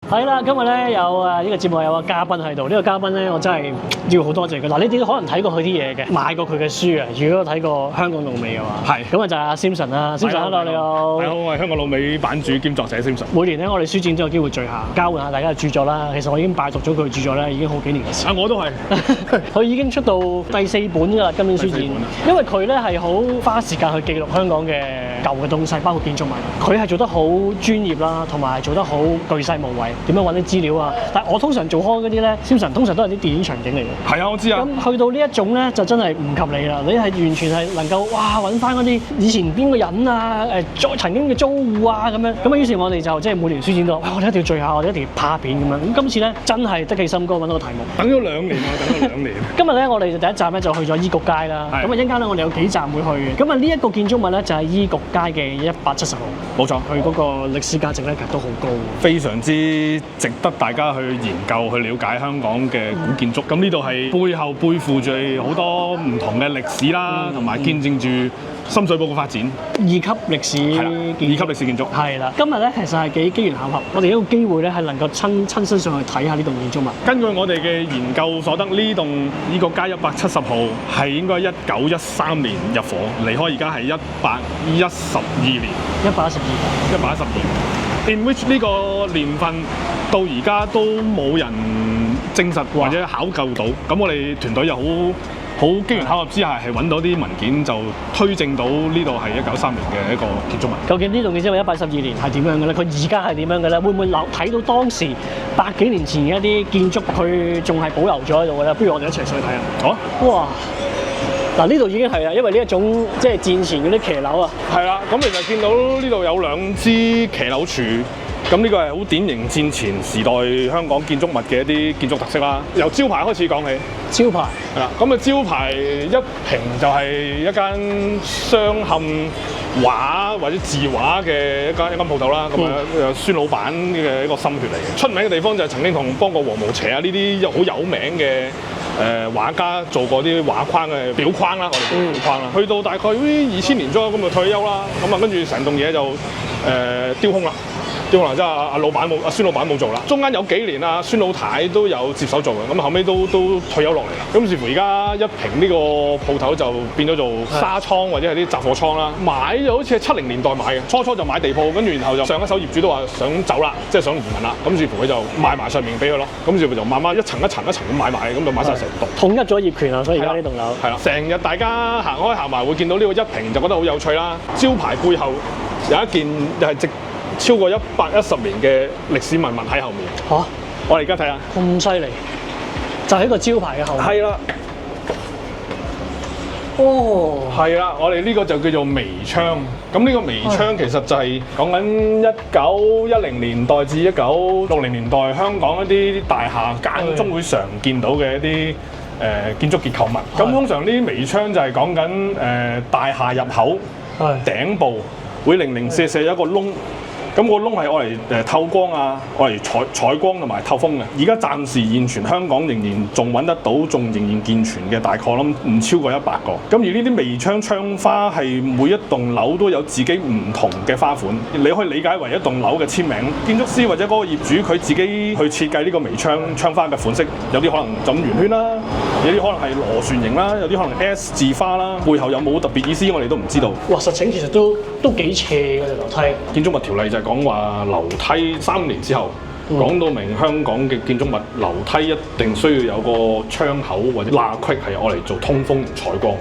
係啦，今日咧有呢個節目有個嘉賓喺度，呢個嘉賓咧我真係要好多謝佢。嗱，你哋都可能睇過佢啲嘢嘅，買過佢嘅書啊。如果睇過香港老味嘅話，係咁啊就係阿 Simson 啦。Simson，hello 你好。大家好，我係香港老味版主兼作者 Simson。每年咧我哋書展都有機會聚下，交換下大家嘅著作啦。其實我已經拜讀咗佢嘅著作咧，已經好幾年嘅事。我都係。佢已經出到第4本㗎啦，今年書展。因為佢咧係好花時間去記錄香港嘅舊嘅東西，包括建築物。佢係做得好專業啦，同埋做得好巨細無遺。點樣揾啲資料啊？但係我通常做開嗰啲咧，Simson通常都係啲電影場景嚟嘅。係啊，我知啊。咁去到呢一種咧，就真係唔及你啦。你係完全係能夠揾翻嗰啲以前邊個人啊，曾經嘅租戶啊咁樣。咁啊，於是我哋就即係每年書展度，我哋一定要聚下，我哋一定要拍片咁樣。咁今次咧真係得起心肝揾到個題目。等咗2年啊，等咗2年。今日咧，我哋第一站咧就去咗醫局街啦。咁啊，一陣間咧，我哋有幾站會去嘅。咁啊，呢一個建築物咧就係醫局街嘅170號。冇錯，佢嗰個歷史價值咧其實都好高，非常之值得大家去研究、去了解香港嘅古建築。咁呢度係背後背負住好多唔同嘅歷史啦，同埋見證住深水埗嘅發展。2級歷史2級歷史建築。係啦，今日咧其實係幾機緣巧合，我哋有一個機會咧係能夠親身上去睇下呢棟建築物。根據我哋嘅研究所得，呢棟醫局街170號係應該1913年入伙，離開而家係112年。112。In which 呢個年份到而家都冇人證實或者考究到，咁我哋團隊又好機緣巧合之下係揾到啲文件，就推證到呢度係1913年嘅一個建築物。究竟呢棟建築物112年係點樣嘅咧？佢而家係點樣嘅咧？會唔會睇到當時100幾年前嘅一啲建築，佢仲係保留咗喺度嘅咧？不如我哋一齊上去睇下。好啊！哇！嗱，呢度已經係啦，因為呢一種即係戰前嗰啲騎樓啊。係啦，咁其實見到呢度有2支騎樓柱，咁呢個係好典型戰前時代香港建築物嘅一啲建築特色啦。由招牌開始講起。招牌係啦，咁啊招牌一平就係一間鑲嵌畫或者字畫嘅一間鋪頭啦。咁啊，孫老闆嘅一個心血嚟嘅。出名嘅地方就係曾經幫過黃無邪啊呢啲好有名嘅畫家做過啲畫框嘅表框啦，我哋叫表框啦。去到大概2000年左右咁就退休啦。咁啊跟住成棟嘢就丟空啦。即係即係阿老闆冇，阿孫老闆冇做啦。中間有幾年啊，孫老太都有接手做嘅，咁後尾都退休落嚟啦。咁似乎而家一平呢個鋪頭就變咗做紗倉或者係啲雜貨倉啦。買就好似係70年代買嘅，初就買地鋪，跟住然後就上一手業主都話想走啦，即係想移民啦。咁似乎佢就賣埋上面俾佢咯。咁似乎就慢慢一層咁買埋，咁就買晒成棟。統一咗業權啊，所以而家呢棟樓係啦，成日大家行開行埋會見到呢個一平就覺得好有趣啦。招牌背後有一件又係超過110年嘅歷史文物喺後面。嚇！我哋而家睇下。咁犀利，就喺個招牌嘅後面。係啦。哦。係啦，我哋呢個就叫做微窗。咁呢個微窗其實就係講緊1910年代至1960年代香港一啲大廈間中會常見到嘅一啲建築結構物。咁通常呢啲微窗就係講緊大廈入口頂部會零零舍舍有一個窿。咁個窿係愛嚟透光啊，愛嚟採光同埋透風嘅。而家暫時現存香港仍然仲揾得到，仲仍然健全嘅大概諗唔超過100個。咁而呢啲微窗窗花係每一棟樓都有自己唔同嘅花款，你可以理解為一棟樓嘅簽名。建築師或者嗰個業主佢自己去設計呢個微窗花嘅款式，有啲可能就咁圓圈啦，有啲可能係螺旋形啦，有啲可能 S 字花啦，背後有冇特別意思我哋都唔知道。哇！實情其實都幾斜嘅樓梯。建築物條例就係講話樓梯3年之後，講到明香港嘅建築物樓梯一定需要有個窗口或者罅隙係愛嚟做通風採光。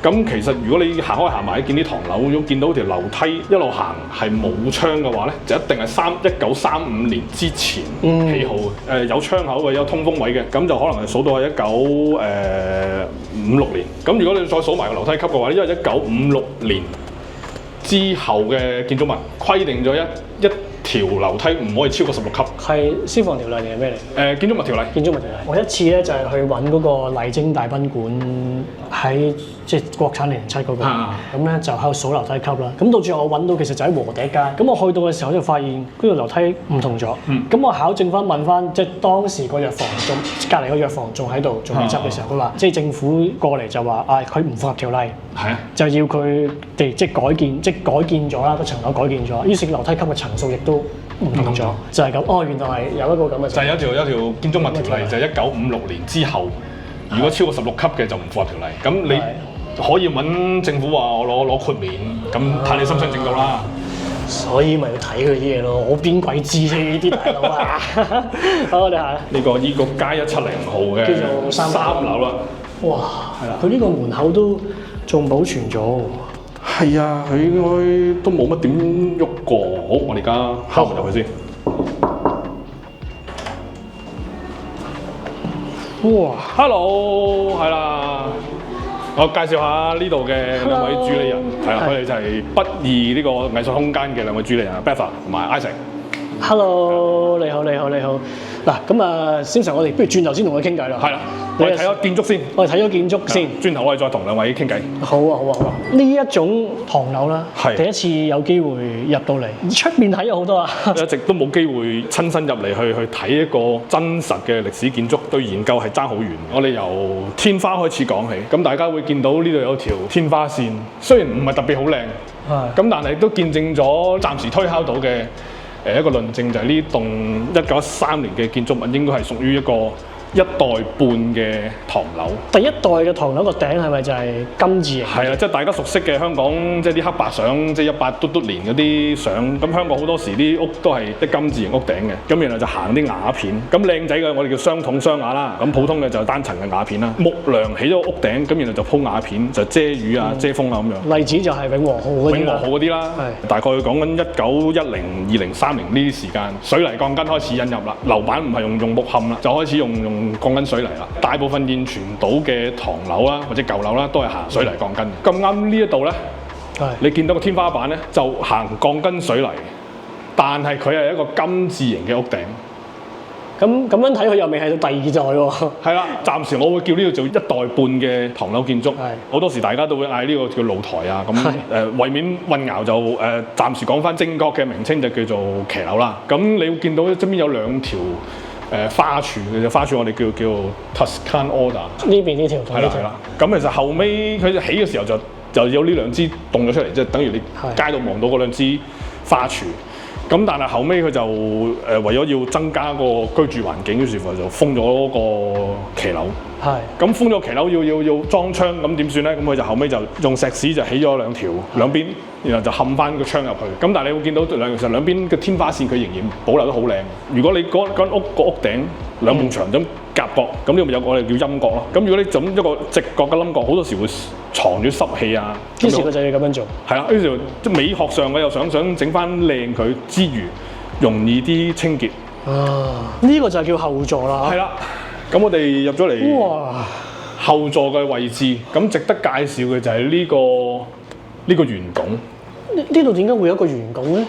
咁其實如果你行開行埋見啲唐樓，如果見到條樓梯一路行係冇窗嘅話咧，就一定係1935年之前起好嘅。有窗口嘅，有通風位嘅，咁就可能係數到係1956年。咁如果你再數埋個樓梯級嘅話，因為1956年之後嘅建築物規定咗一條樓梯唔可以超過16級。係消防條例定係咩嚟？建築物條例。建築物條例。我一次咧就係去揾嗰個麗晶大賓館喺即係國產007嗰個，咁咧就喺度數樓梯級啦。咁到最後我揾到其實就喺禾輋街。咁我去到嘅時候就發現嗰條樓梯唔同咗。咁我考證翻問翻，即係當時個藥房仲隔離個藥房仲喺度仲未執嘅時候，佢話即係政府過嚟就話佢唔符合條例，就要佢哋即係改建咗啦，個層樓改建咗，於是樓梯級嘅層數亦都唔同咗，就係咁。原來係有一個咁嘅。就係有條建築物條例，就係1956年之後，如果超過16級嘅就唔符合條例。咁你可以揾政府話我攞豁免，咁睇你心想整到啦。所以咪要睇佢啲嘢咯，我邊鬼知呢啲大佬啊！好，我哋下呢個依個街170號嘅叫做3樓啦。哇，係啦，佢呢個門口都仲保存咗。係啊，佢應該都冇乜點喐過。好，我哋而家敲門入去先。哇 ，Hello， 係啦。我介紹下呢度嘅兩位主理人，係啦，佢哋就係不二呢個藝術空間嘅兩位主理人 Betha 同埋 Isaac。Hello， 你好。嗱，咁啊，先生，我哋不如轉頭先同佢傾偈啦。係啦，我哋睇咗建築先。我哋睇咗建築先，轉頭我哋再同兩位傾偈。好啊。呢一種唐樓啦，第一次有機會入到嚟，出面睇咗好多啊。一直都冇機會親身入嚟去睇一個真實嘅歷史建築，對研究係爭好遠。我哋由天花開始講起，咁大家會見到呢度有條天花線，雖然唔係特別好靚，咁但係都見證咗暫時推敲到嘅一個論證，就係呢棟1913年嘅建築物應該係屬於一個1代半嘅唐樓。第一代嘅唐樓個頂係咪就係金字形？係啊，即係大家熟悉嘅香港即係啲黑白相，即係18嘟嘟年嗰啲相。咁香港好多時啲屋都係啲金字形屋頂嘅，咁然後就行啲瓦片。咁靚仔嘅我哋叫雙筒雙瓦啦，咁普通嘅就單層嘅瓦片啦。木梁起咗屋頂，咁然後就鋪瓦片，就遮雨啊、遮風啊咁樣。例子就係永和號嗰啲啦。永和號嗰啲啦，大概講緊1910、20、30呢啲時間，水泥鋼筋開始引入啦，樓板唔係用木冚啦，就開始用鋼筋水泥啦。大部分現存到嘅唐樓啦或者舊樓啦都係行水泥鋼筋。咁啱呢一度咧，你見到個天花板咧就行鋼筋水泥，但係佢係一個金字形嘅屋頂。咁樣睇佢又未係到第二代喎。係啦，暫時我會叫呢度做1代半嘅唐樓建築。好多時大家都會嗌呢個叫露台啊。咁為免混淆就暫時講翻正確嘅名稱就叫做騎樓啦。咁你會見到側邊有兩條花柱嘅，花柱我哋叫 Tuscan Order。呢邊呢條係啦。咁其實後尾佢起嘅時候就有呢兩支動咗出嚟，即係等於你街度望到嗰兩支花柱。咁但係後尾佢就為咗要增加個居住環境，於是乎就封咗個騎樓。咁封咗騎樓要裝窗，咁點算咧？咁佢就後尾就用石屎就起咗兩邊，然後就冚翻個窗入去。咁但係你會見到其實兩邊嘅天花線佢仍然保留得好靚。如果你嗰間屋個屋頂兩埲牆咁夾角，咁呢個咪有我哋叫陰角咯。咁如果你咁一個直角嘅冧角，好多時會藏住濕氣啊。於是佢就要咁樣做。係啦，於是即美學上我又想整翻靚佢之餘，容易啲清潔。呢個就係叫後座啦。係啦。咁我哋入咗嚟後座嘅位置，咁值得介紹嘅就係呢個圓拱。呢度點解會有一個圓拱咧？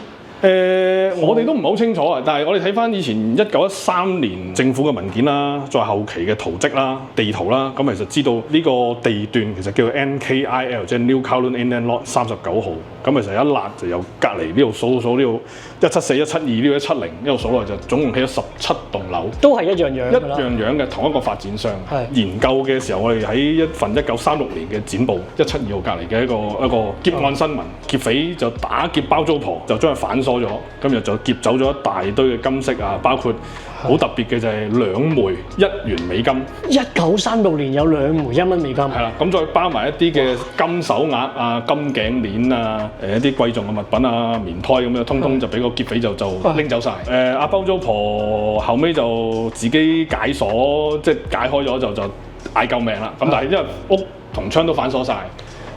我哋都唔係好清楚啊，但係我哋睇翻以前1913年政府嘅文件啦，再後期嘅圖則啦、地圖啦，咁其實知道呢個地段其實叫做 NKIL， 即係 New Kowloon Inland Lot 39號。咁其實一辣就由隔離呢度數呢度174、172呢度170，呢度數落就總共起咗17棟樓，都係一樣樣嘅同一個發展商。研究嘅時候，我哋喺一份1936年嘅展報172號隔離嘅一個劫案新聞，劫匪就打劫包租婆，就將佢反鎖咗，咁然後就劫走咗一大堆嘅金飾啊，包括好特別嘅就係2枚1元美金。1936年有2枚1蚊美金。係啦，咁再包埋一啲嘅金手鐲啊、金頸鏈啊、一啲貴重嘅物品啊、棉胎咁樣，通通就俾個劫匪就拎走晒。阿包租婆後尾就自己解鎖，即係解開咗就嗌救命啦。咁但係因為屋同窗都反鎖晒。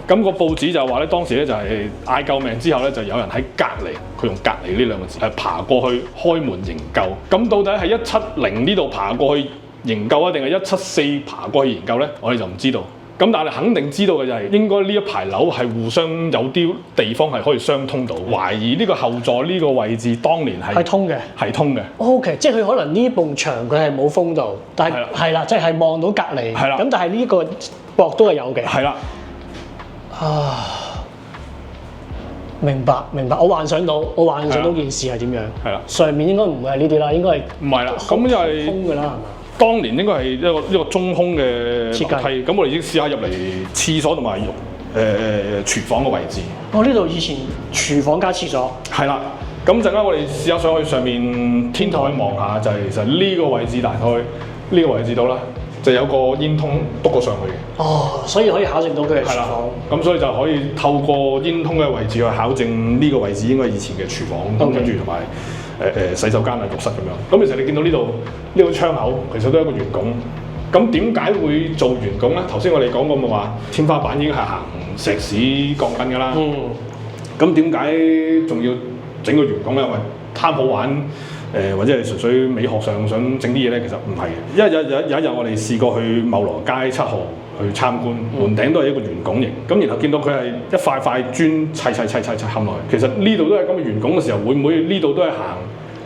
咁個報紙就話咧，當時咧就係嗌救命之後咧，就有人喺隔離，佢用隔離呢兩個字，爬過去開門營救。咁到底係170呢度爬過去營救啊，定係174爬過去營救咧？我哋就唔知道。咁但係肯定知道嘅就係應該呢一排樓係互相有啲地方係可以相通到。懷疑呢個後座呢個位置當年係通嘅，係通嘅。OK， 即係佢可能呢埲牆佢係冇封到，但係係啦，即係望到隔離。係啦。咁但係呢個駁都係有嘅。係啦。啊，明白，我幻想到件事係點樣。係啦，上面應該唔會係呢啲啦，應該係唔係啦，咁因為空㗎啦，係嘛？當年應該係一個中空嘅設計樓梯，咁我哋已經試下入嚟廁所同埋廚房嘅位置。哦，呢度以前廚房加廁所。係啦，咁陣間我哋試下上去上面天台望下，就係其實呢個位置大概呢個位置度啦，就有個煙通篤過上去嘅。哦，所以可以考證到佢係廚房。咁所以就可以透過煙通嘅位置去考證呢個位置應該係以前嘅廚房，跟住同埋洗手間啊、浴室咁樣。咁其實你見到呢個窗口其實都係一個圓拱。咁點解會做圓拱咧？頭先我哋講過咪話天花板已經係行石屎鋼筋㗎啦。咁點解仲要整個圓拱咧？因為貪好玩，或者係純粹美學上想整啲嘢咧，其實唔係嘅。因為有一日我哋試過去茂羅街7號去參觀，門頂都係一個圓拱形。咁然後見到佢係一塊塊磚砌冚落去。其實呢度都係咁嘅圓拱嘅時候，會唔會呢度都係行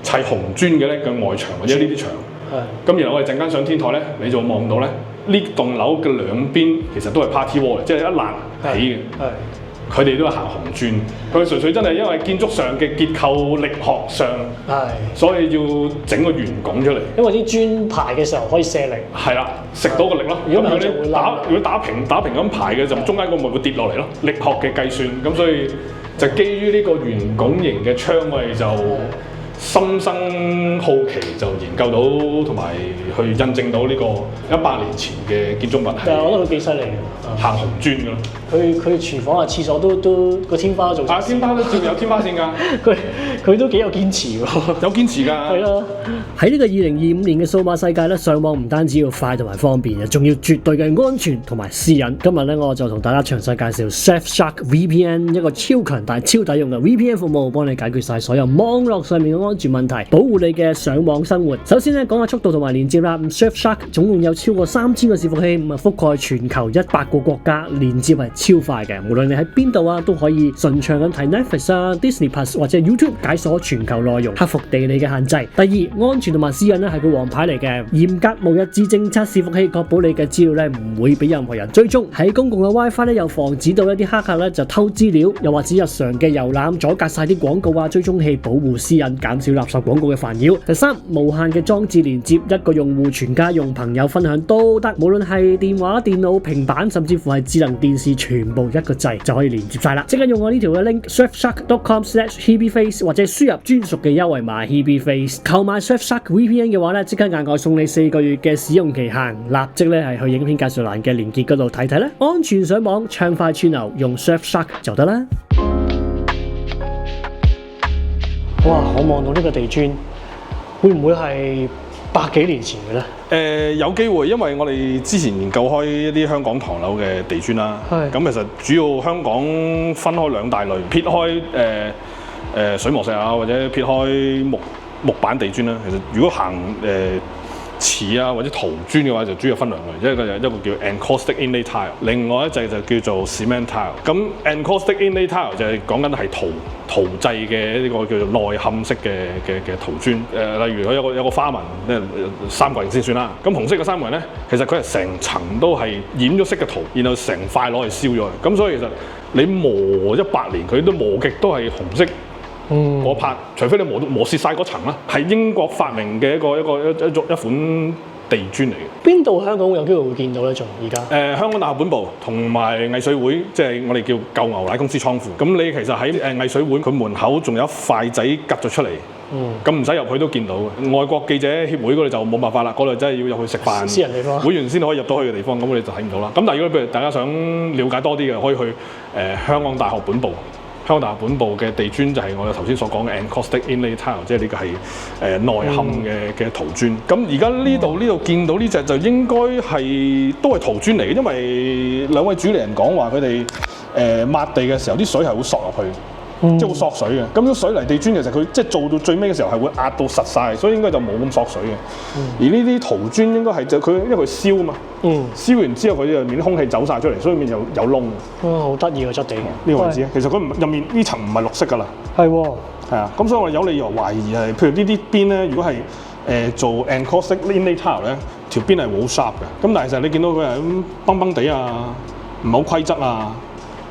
砌紅磚嘅咧？嘅外牆或者呢啲牆。咁然後我哋陣間上天台咧，你就望到咧，呢棟樓嘅兩邊其實都係 party wall 嚟，即係一欄起嘅。佢哋都係行紅磚，佢純粹真係因為建築上嘅結構力學上，所以要整個圓拱出嚟。因為啲磚排嘅時候可以卸力。係啦，食到個力咯。如果你打平咁排嘅，就中間個咪會跌落嚟咯。力學嘅計算，咁所以就基於呢個圓拱形嘅窗，我哋就心生好奇，就研究到同埋去印證到呢個100年前嘅建築物係。但係我覺得佢幾犀利嘅，行紅磚㗎咯。佢廚房啊、廁所都個天花做。天花都照有天花線㗎。佢都幾有堅持喎。有堅持㗎。係咯。喺呢個2025年嘅數碼世界咧，上網唔單止要快同埋方便嘅，仲要絕對嘅安全同埋私隱。今日咧，我就同大家詳細介紹 Surfshark VPN， 一個超強大、超抵用嘅 VPN 服務，幫你解決晒所有網絡上面嘅安全問題，保護你嘅上網生活。首先咧，講下速度同埋連接啦。Surfshark 總共有超過3000個伺服器，覆蓋全球100個國家，連接係超快嘅。無論你喺邊度啊，都可以順暢咁睇 Netflix 啊、Disney Plus 或者 YouTube 解鎖全球內容，克服地理嘅限制。第二，安全同埋私隱咧係個王牌嚟嘅，嚴格無日誌政策伺服器，確保你嘅資料咧唔會俾任何人追蹤。喺公共嘅 WiFi 咧，又防止到一啲黑客咧就偷資料，又或者日常嘅瀏覽阻隔晒啲廣告啊、追蹤器，保護私隱，減少垃圾廣告嘅煩擾。第三，無限嘅裝置連接，一個用戶全家用、朋友分享都得，無論係電話、電腦、平板，甚至乎係智能電視，全部一個掣就可以連接晒啦。即刻用我呢條嘅 link surfshark.com/hebeface 或者輸入專屬嘅優惠碼 hebeface， 購買 Surfshark VPN 嘅話咧，即刻額外送你4個月嘅使用期限。立即咧係去影片介紹欄嘅連結嗰度睇睇咧，安全上網，暢快串流，用 Surfshark 就得啦。哇！我望到呢個地磚，會唔會係100幾年前嘅咧？有機會，因為我哋之前研究開一啲香港唐樓嘅地磚啦。咁其實主要香港分開2大類，撇開水磨石啊，或者撇開木板地磚啦。其實如果行瓷啊或者陶磚嘅話，就主要分2類，一個叫 encaustic inlay tile， 另外一隻就叫做 cement tile。咁 encaustic inlay tile 就係講緊係陶製嘅呢個叫做內嵌式嘅陶磚。例如佢有個花紋，3角形先算啦。咁紅色嘅3角形咧，其實佢係成層都係染咗色嘅陶，然後成塊攞嚟燒咗佢。咁所以其實你磨100年，佢都磨極都係紅色。嗰拍，除非你磨蝕晒嗰層啦，係英國發明嘅一款地磚嚟嘅。邊度香港會有機會會見到咧？仲而家？香港大學本部同埋藝穗會，即係我哋叫舊牛奶公司倉庫。咁你其實喺藝穗會佢門口仲有一塊仔夾咗出嚟。咁唔使入去都見到嘅。外國記者協會嗰度就冇辦法啦，嗰度真係要入去食飯，私人地方，會員先可以入到去嘅地方，咁我哋就睇唔到啦。咁但係如果譬如大家想了解多啲嘅，可以去香港大學本部。香港大學本部嘅地磚就係我哋頭先所講嘅 encaustic inlay tile， 即係呢個係內嵌嘅陶磚。咁而家呢度見到呢隻就應該係都係陶磚嚟嘅，因為2位主理人講話佢哋抹地嘅時候啲水係會索入去。即係會索水嘅，咁啲水泥地磚其實佢即係做到最尾嘅時候係會壓到實晒，所以應該就冇咁索水嘅。而呢啲陶磚應該係就佢因為佢燒啊嘛，燒完之後佢入面啲空氣走晒出嚟，所以面就有窿。好得意嘅質地呢個位置，其實佢入面呢層唔係綠色㗎啦。係喎，係啊，咁所以我有理由懷疑係，譬如呢啲邊咧，如果係做 encaustic inlay tile 咧，條邊係好 sharp 嘅。咁但係其實你見到佢係咁崩崩地啊，唔係好規則啊。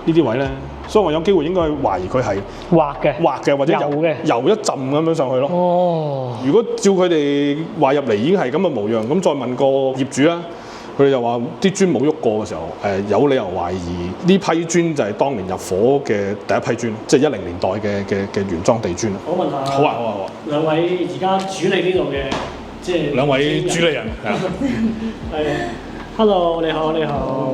呢啲位咧，所以我有機會應該懷疑佢係畫嘅或者油一浸咁樣上去咯。哦，如果照佢哋話入嚟已經係咁嘅模樣，咁再問個業主啦，佢哋就話啲磚冇喐過嘅時候，有理由懷疑呢批磚就係當年入伙嘅第一批磚，即係10年代嘅原裝地磚啦。我問下，好啊。兩位而家主理呢度嘅，即係兩位主理人係，Hello， 你好。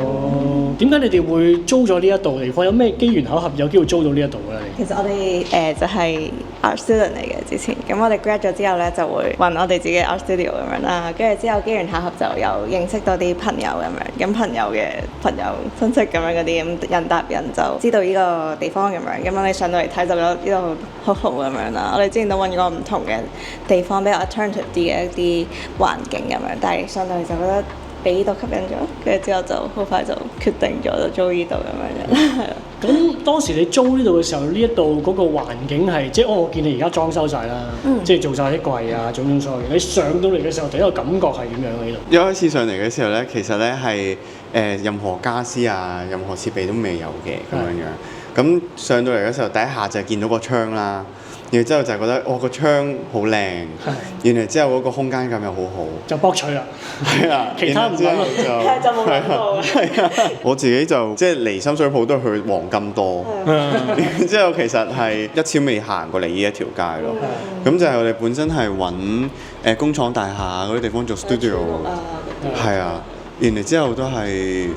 點解你哋會租咗呢一度地方？有咩機緣巧合有機會租到呢一度咧？其實我哋就係 art student 嚟嘅之前，咁我哋 grad 咗之後咧就會揾我哋自己 art studio 咁樣啦，跟住之後機緣巧合就有認識到啲朋友咁樣，咁朋友嘅朋友親戚咁樣嗰啲，咁人搭人就知道呢個地方咁樣，咁我哋上到嚟睇就覺得呢度好好咁樣啦。我哋之前都揾過唔同嘅地方比較 alternative 啲嘅一啲環境咁樣，但係上到嚟就覺得俾呢度吸引咗，跟住之後就好快就決定咗就租呢度咁樣嘅。咁當時你租呢度嘅時候，呢一度嗰個環境係即係我見你而家裝修晒啦，即係做晒啲櫃啊，種種所有嘢。你上到嚟嘅時候，第一個感覺係點樣喺度？一開始上嚟嘅時候咧，其實咧係任何家私啊、任何設備都未有嘅咁樣樣。咁上到嚟嘅時候，第一下就係見到個窗啦。然後之後就係覺得個窗好靚，然後之後嗰個空間感又好好，就博取啦。係啊，其他唔諗啦，就冇諗到。係啊，我自己就即係嚟深水埗都係去黃金多，然之後其實係一次未行過嚟呢一條街咯。咁就係我哋本身係揾工廠大廈嗰啲地方做 studio， 係啊，然後之後都係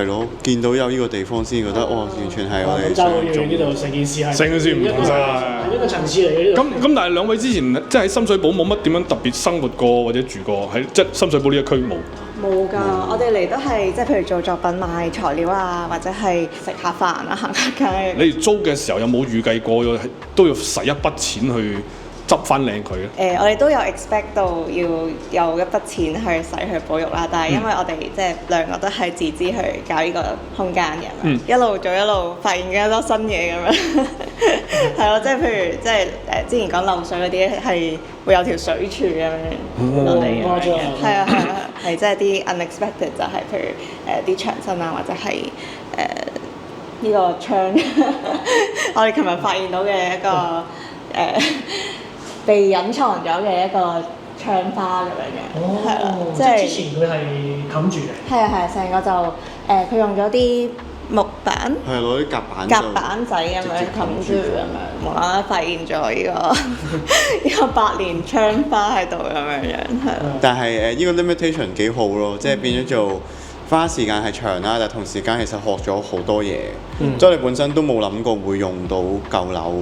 咯，見到有呢個地方先覺得完全係我哋想做呢度成件事係成件事唔同晒，係一個層次嚟嘅。咁但係兩位之前即係喺深水埗冇乜點樣特別生活過或者住過，喺即係深水埗呢一區冇。冇㗎，我哋嚟都係即係譬如做作品買材料啊，或者係食下飯啊、行下街。你哋租嘅時候有冇預計過都要使一筆錢去執翻靚佢咧？我哋都有 expect 到要有一筆錢去使去保育啦，但係因為我哋即係兩個都係自資去搞呢個空間嘅，一路做一路發現咗好多新嘢咁樣，係咯，即係譬如即係之前講漏水嗰啲係會有條水柱咁樣落嚟嘅，係啊，係即係啲 unexpected 就係譬如啲牆身啊，或者係呢個窗，我哋琴日發現到嘅一個被隱藏咗嘅一個窗花咁樣嘅，係啦，即係之前佢係冚住嘅。係啊，成個就佢用咗啲木板，係攞啲夾板仔咁樣冚住咁樣，無啦啦發現咗呢個百年窗花喺度咁樣，係。但係呢個 limitation 幾好咯，即係變咗做花時間係長啦，但係同時間其實學咗好多嘢，即係你本身都冇諗過會用到舊樓。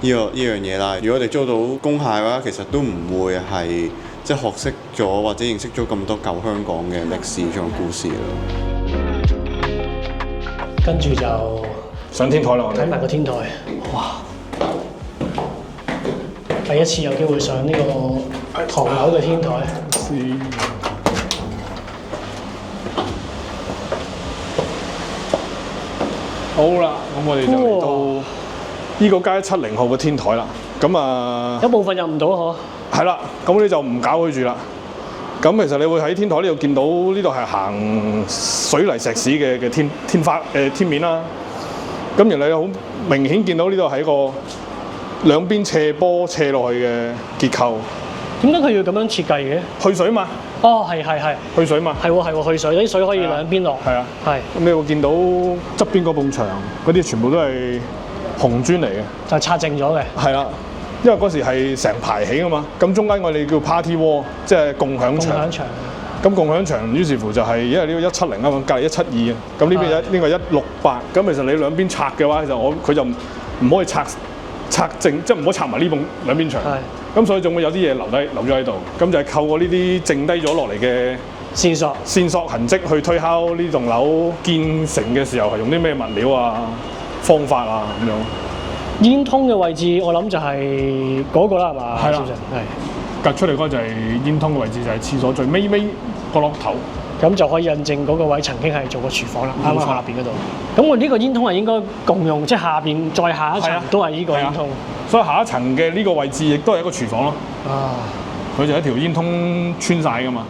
呢樣嘢啦，如果我哋租到工廈嘅話，其實都唔會係即係學識咗或者認識咗咁多舊香港嘅歷史同故事咯。跟住就上天台啦，我哋睇埋個天台，哇！第一次有機會上呢個唐樓嘅天台。好啦，咁我哋就嚟到呢個街170號嘅天台啦。咁啊，有部分入唔到嗬。係啦，咁你就唔搞佢住啦。咁其實你會喺天台呢度見到呢度係行水泥石屎嘅天面啦。咁然後你好明顯見到呢度係一個兩邊斜坡斜落去嘅結構。點解佢要咁樣設計嘅？去水嘛。哦，係。去水嘛。係去水，啲水可以兩邊落。係啊。係。咁你會見到側邊嗰埲牆嗰啲全部都係紅磚嚟嘅。就拆淨咗嘅。係啦。因為嗰時係成排起㗎嘛，咁中間我哋叫 party wall， 即係共享牆。咁共享牆於是乎就係因為呢個170啊嘛，隔離172啊，咁呢邊呢個168，咁其實你兩邊拆嘅話，其實佢就唔可以拆正，即係唔可以拆埋呢埲兩邊牆。咁所以仲會有啲嘢留咗喺度，咁就係透過呢啲剩低咗落嚟嘅線索痕跡去推敲呢棟樓建成嘅時候係用啲咩物料啊、方法啊咁樣。煙通嘅位置，我諗就係嗰個啦，係嘛？係啦，係隔出嚟嗰就係煙通嘅位置，就係廁所最尾個落頭。咁就可以印證嗰個位曾經係做過廚房啦，啱啱下邊嗰度。咁我呢個煙通係應該共用，即係下邊再下一層都係呢個煙通。所以下一層嘅呢個位置亦都係一個廚房咯。啊，佢就一條煙通穿晒㗎嘛。